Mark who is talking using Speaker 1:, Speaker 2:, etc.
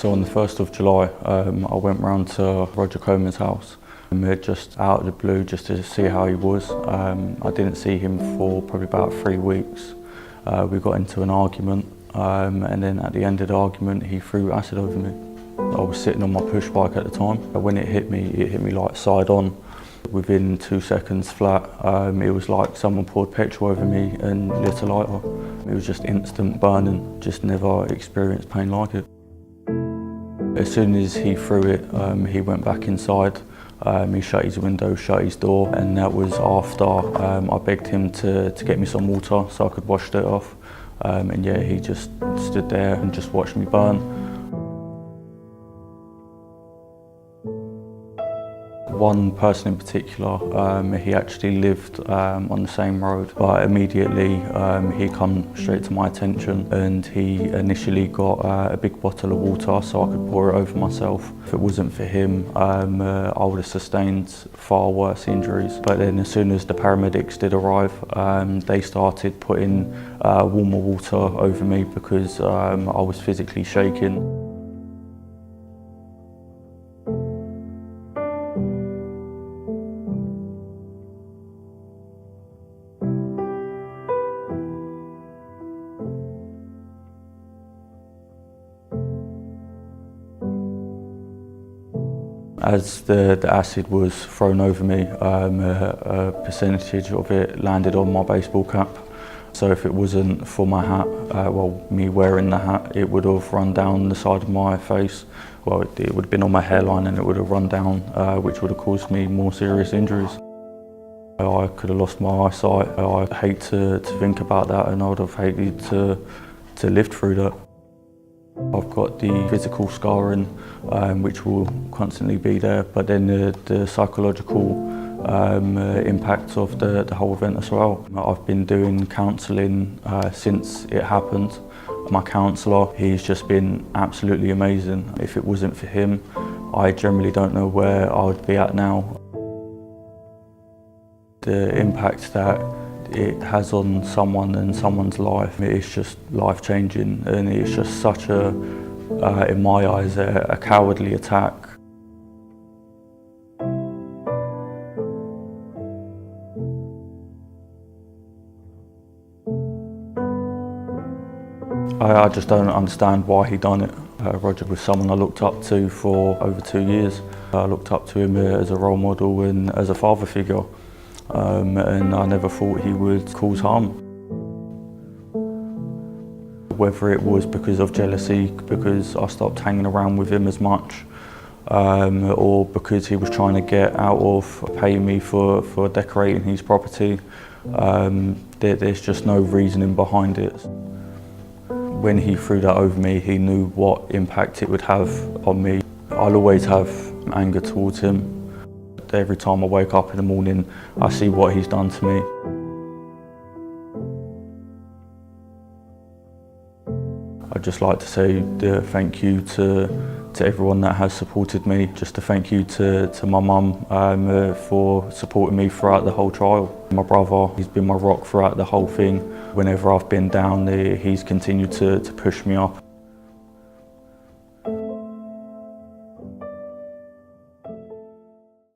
Speaker 1: So on the 1st of July, I went round to Roger Comer's house. Just out of the blue, just to see how he was. I didn't see him for probably about 3 weeks. We got into an argument, and then at the end of the argument, he threw acid over me. I was sitting on my push bike at the time. When it hit me like side on. Within 2 seconds flat, it was like someone poured petrol over me and lit a lighter. It was just instant burning, just never experienced pain like it. As soon as he threw it, he went back inside. He shut his window, shut his door, and that was after I begged him to get me some water so I could wash it off. And yeah, he just stood there and just watched me burn. One person in particular, he actually lived on the same road, but immediately he come straight to my attention, and he initially got a big bottle of water so I could pour it over myself. If it wasn't for him, I would have sustained far worse injuries. But then as soon as the paramedics did arrive, they started putting warmer water over me because I was physically shaking. As the acid was thrown over me, a percentage of it landed on my baseball cap. So if it wasn't for my hat, me wearing the hat, it would have run down the side of my face. Well, it would have been on my hairline and it would have run down, which would have caused me more serious injuries. I could have lost my eyesight. I hate to think about that, and I would have hated to live through that. I've got the physical scarring, which will constantly be there, but then the psychological impact of the whole event as well. I've been doing counselling since it happened. My counsellor, he's just been absolutely amazing. If it wasn't for him, I generally don't know where I would be at now. The impact that it has on someone and someone's life, it's just life-changing, and it's just such a, in my eyes, a cowardly attack. I just don't understand why he done it. Roger was someone I looked up to for over 2 years. I looked up to him as a role model and as a father figure. And I never thought he would cause harm. Whether it was because of jealousy, because I stopped hanging around with him as much, or because he was trying to get out of paying me for decorating his property, there's just no reasoning behind it. When he threw that over me, he knew what impact it would have on me. I'll always have anger towards him. Every time I wake up in the morning, I see what he's done to me. I'd just like to say thank you to everyone that has supported me. Just a thank you to my mum for supporting me throughout the whole trial. My brother, he's been my rock throughout the whole thing. Whenever I've been down, he's continued to push me up.